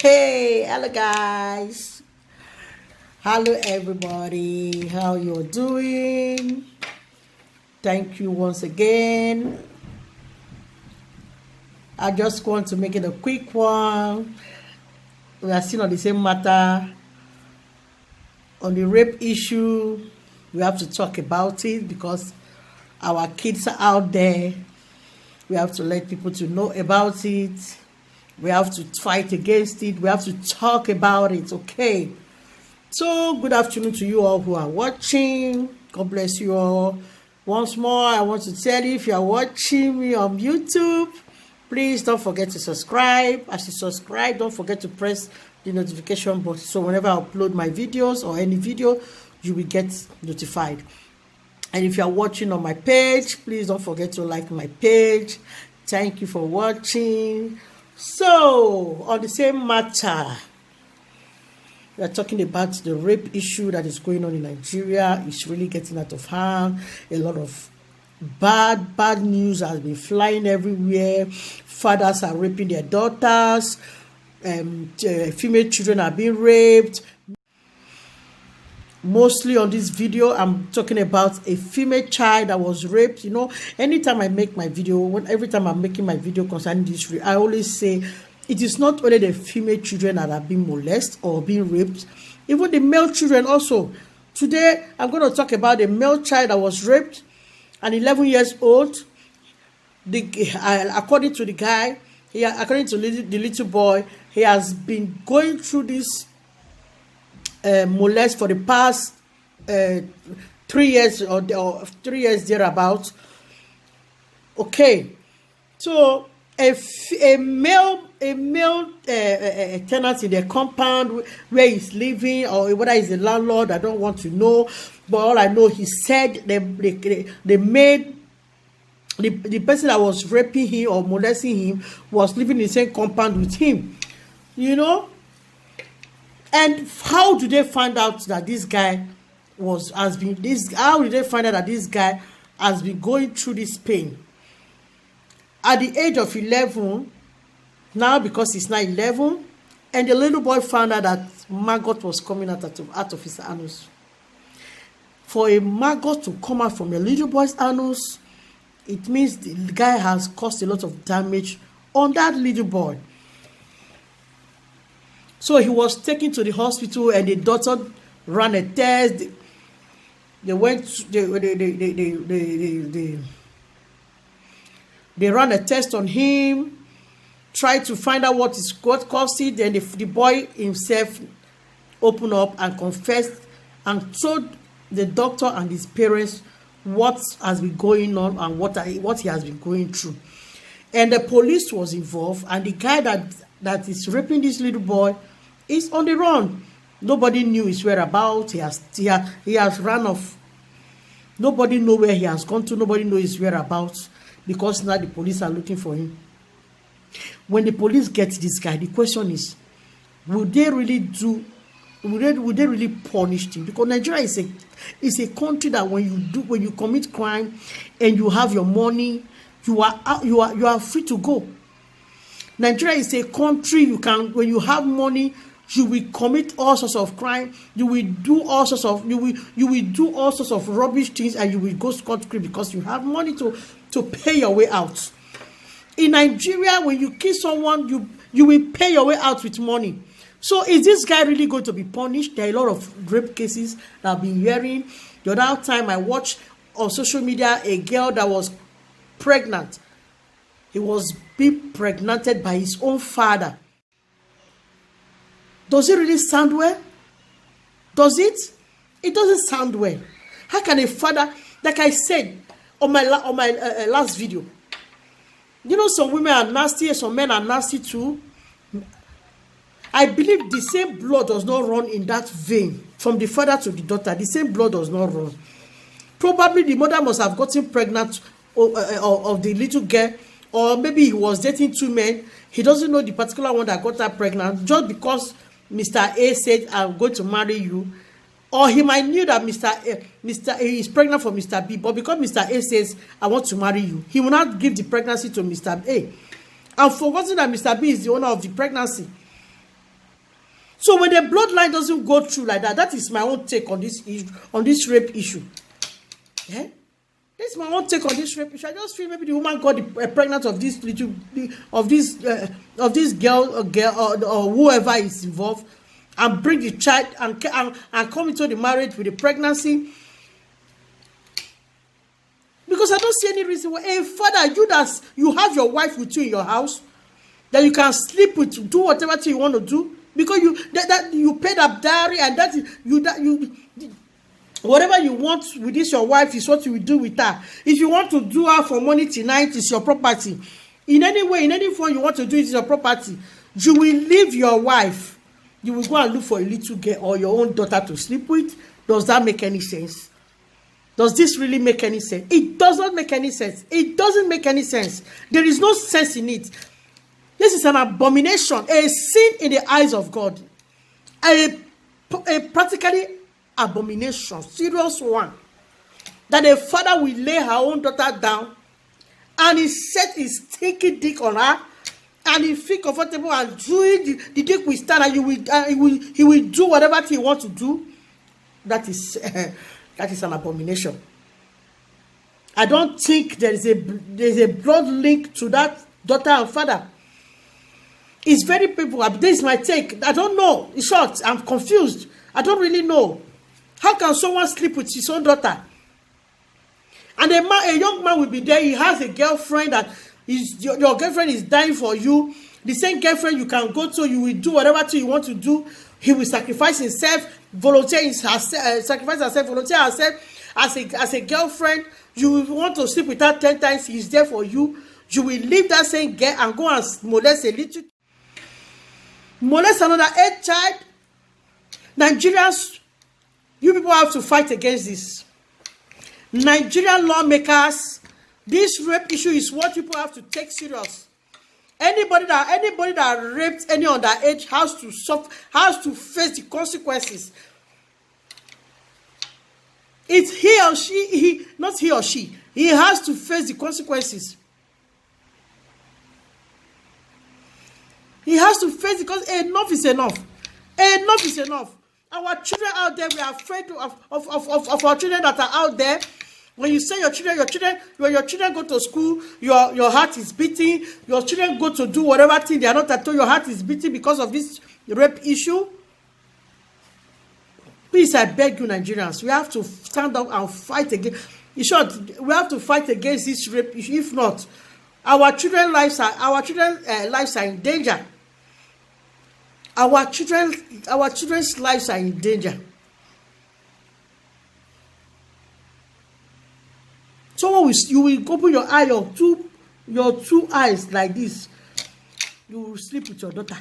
Hey, hello guys. Hello everybody. How you doing? Thank you once again. I just want to make it a quick one. We are still on the same matter. On the rape issue, we have to talk about it because our kids are out there. We have to let people to know about it. We have to fight against it. We have to talk about it, okay? So, good afternoon to you all who are watching. God bless you all. Once more, I want to tell you, if you are watching me on YouTube, please don't forget to subscribe. As you subscribe, don't forget to press the notification button. So whenever I upload my videos or any video, you will get notified. And if you are watching on my page, please don't forget to like my page. Thank you for watching. So, on the same matter, we are talking about the rape issue that is going on in Nigeria. It's really getting out of hand. A lot of bad news has been flying everywhere. Fathers are raping their daughters. Female children are being raped. Mostly on this video, I'm talking about a female child that was raped. You know, anytime I make my video, every time I'm making my video concerning this, I always say it is not only the female children that are being molested or being raped, even the male children also. Today, I'm going to talk about a male child that was raped, an 11 years old. According to the guy, according to the little boy, he has been going through this molest for the past 3 years or 3 years thereabouts. Okay, so a male tenant in the compound where he's living, or whether he's a landlord, I don't want to know. But all I know, he said they made the person that was raping him or molesting him was living in the same compound with him. You know. And how do they find out that this guy how did they find out that this guy has been going through this pain? At the age of 11, now because he's now 11, and the little boy found out that maggot was coming out of his anus. For a maggot to come out from a little boy's anus, it means the guy has caused a lot of damage on that little boy. So he was taken to the hospital, and the doctor ran a test. They ran a test on him, tried to find out what caused it. Then the boy himself opened up and confessed and told the doctor and his parents what has been going on and what he has been going through. And the police was involved, and the guy that is raping this little boy is on the run. Nobody knew his whereabouts. He has run off. Nobody know where he has gone to. Nobody know his whereabouts, because now the police are looking for him. When the police get this guy, the question is, will they really punish him? Because Nigeria is a country that when you commit crime and you have your money, you are free to go. Nigeria is a country when you have money, you will commit all sorts of crime. You will do all sorts of rubbish things, and you will go scot-free because you have money to pay your way out. In Nigeria, when you kill someone, you will pay your way out with money. So is this guy really going to be punished? There are a lot of rape cases that I've been hearing. The other time I watched on social media a girl that was pregnant. He was being pregnanted by his own father. Does it really sound well? Does it? It doesn't sound well. How can a father, like I said on my last video, you know, some women are nasty, some men are nasty too. I believe the same blood does not run in that vein from the father to the daughter. The same blood does not run. Probably the mother must have gotten pregnant of the little girl, or maybe he was dating two men. He doesn't know the particular one that got her pregnant just because Mr. A said, I'm going to marry you. Or he might knew that Mr. A is pregnant for Mr. B, but because Mr. A says, I want to marry you, he will not give the pregnancy to Mr. A. And forgetting that Mr. B is the owner of the pregnancy. So when the bloodline doesn't go through like that, that is my own take on this issue, on this rape issue. Yeah? This is my own take on this rape issue. I just feel maybe the woman got pregnant of this little, of this girl or whoever is involved, and bring the child and come into the marriage with the pregnancy. Because I don't see any reason why, hey, father, you have your wife with you in your house, that you can sleep with, do whatever thing you want to do, because you paid up dowry, and whatever you want with this your wife is what you will do with her. If you want to do her for money tonight, it's your property. In any way, in any form you want to do it, it's your property. You will leave your wife. You will go and look for a little girl or your own daughter to sleep with. Does that make any sense? Does this really make any sense? It does not make any sense. It doesn't make any sense. There is no sense in it. This is an abomination, a sin in the eyes of God. A practically abomination, serious one. That a father will lay her own daughter down and he set his stinky dick on her and he feel comfortable and doing the dick will stand and he will do whatever he wants to do. That is an abomination. I don't think there's a blood link to that daughter and father. It's very people. This is my take. I don't know. In short, I'm confused. I don't really know. How can someone sleep with his own daughter? And a young man will be there. He has a girlfriend that your girlfriend is dying for you. The same girlfriend you can go to. You will do whatever you want to do. He will sacrifice himself, sacrifice herself, volunteer herself as a girlfriend. You will want to sleep with her 10 times. He's there for you. You will leave that same girl and go and molest another 8 child. Nigerians, you people have to fight against this. Nigerian lawmakers, this rape issue is what people have to take serious. Anybody that raped any underage has to face the consequences. It's he or she, not he or she. He has to face the consequences. He has to face it because enough is enough. Enough is enough. Our children out there, we are afraid of our children that are out there. When you say when your children go to school, your heart is beating. Your children go to do whatever thing they are not at all, your heart is beating because of this rape issue. Please, I beg you, Nigerians, we have to stand up and fight against. In short, we have to fight against this rape issue. If not, our children's lives are in danger. Our children's lives are in danger. So you will open your eye, your two eyes like this. You will sleep with your daughter.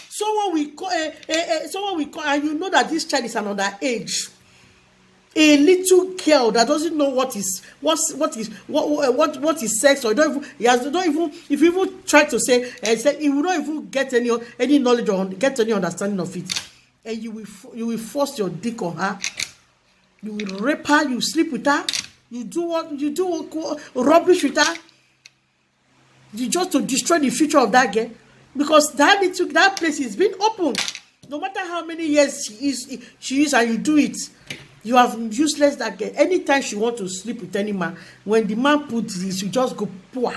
Someone will call, and you know that this child is an underage. A little girl that doesn't know what is sex, or if you even try to say, he will not even get any knowledge or get any understanding of it, and you will force your dick on her, you will rape her, you sleep with her, you do rubbish with her, you just to destroy the future of that girl, because that place is being opened. No matter how many years she is, and you do it. You have useless that girl. Anytime she want to sleep with any man, when the man puts this, you just go poor.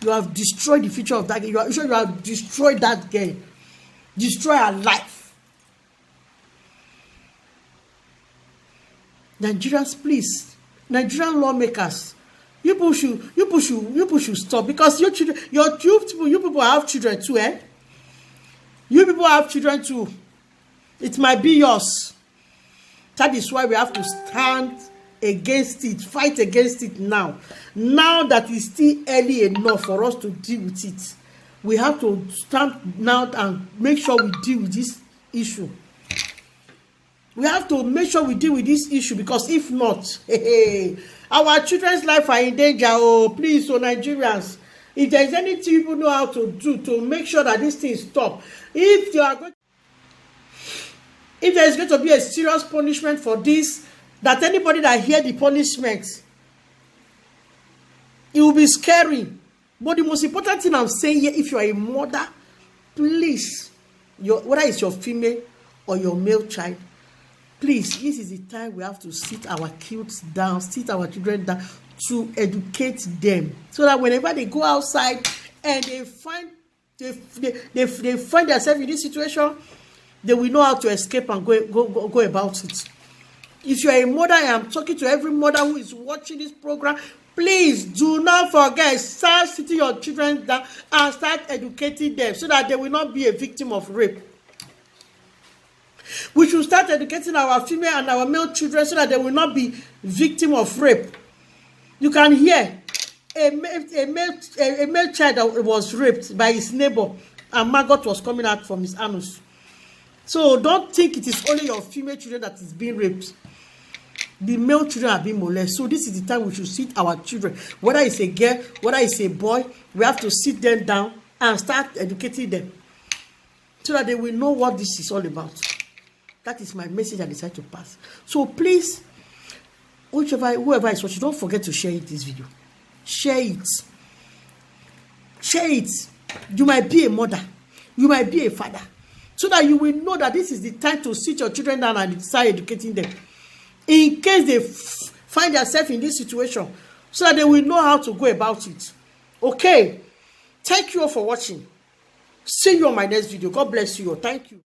You have destroyed the future of that girl. You have destroyed that girl. Destroy her life. Nigerians, please. Nigerian lawmakers, you people should stop, because you people have children too, eh? You people have children too. It might be yours. That is why we have to stand against it, fight against it now. Now that it's still early enough for us to deal with it, we have to stand now and make sure we deal with this issue. We have to make sure we deal with this issue, because if not, our children's life are in danger. Oh, please, so Nigerians, if there is anything people know how to do to make sure that this thing stop, if there is going to be a serious punishment for this, that anybody that hear the punishment, it will be scary. But the most important thing I'm saying here, if you are a mother Please, whether it's your female or your male child, please, this is the time we have to sit our kids down, sit our children down to educate them, so that whenever they go outside and they find themselves in this situation, they will know how to escape and go about it. If you are a mother, I am talking to every mother who is watching this program. Please do not forget, start sitting your children down and start educating them so that they will not be a victim of rape. We should start educating our female and our male children so that they will not be victim of rape. You can hear a male child that was raped by his neighbor, and maggot was coming out from his anus. So don't think it is only your female children that is being raped. The male children are being molested. So this is the time we should sit our children, whether it's a girl, whether it's a boy, we have to sit them down and start educating them so that they will know what this is all about. That is my message I decided to pass. So please, whoever is watching, don't forget to share this video. Share it. Share it. You might be a mother. You might be a father. So that you will know that this is the time to sit your children down and start educating them. In case they find themselves in this situation, so that they will know how to go about it. Okay? Thank you all for watching. See you on my next video. God bless you all. Thank you.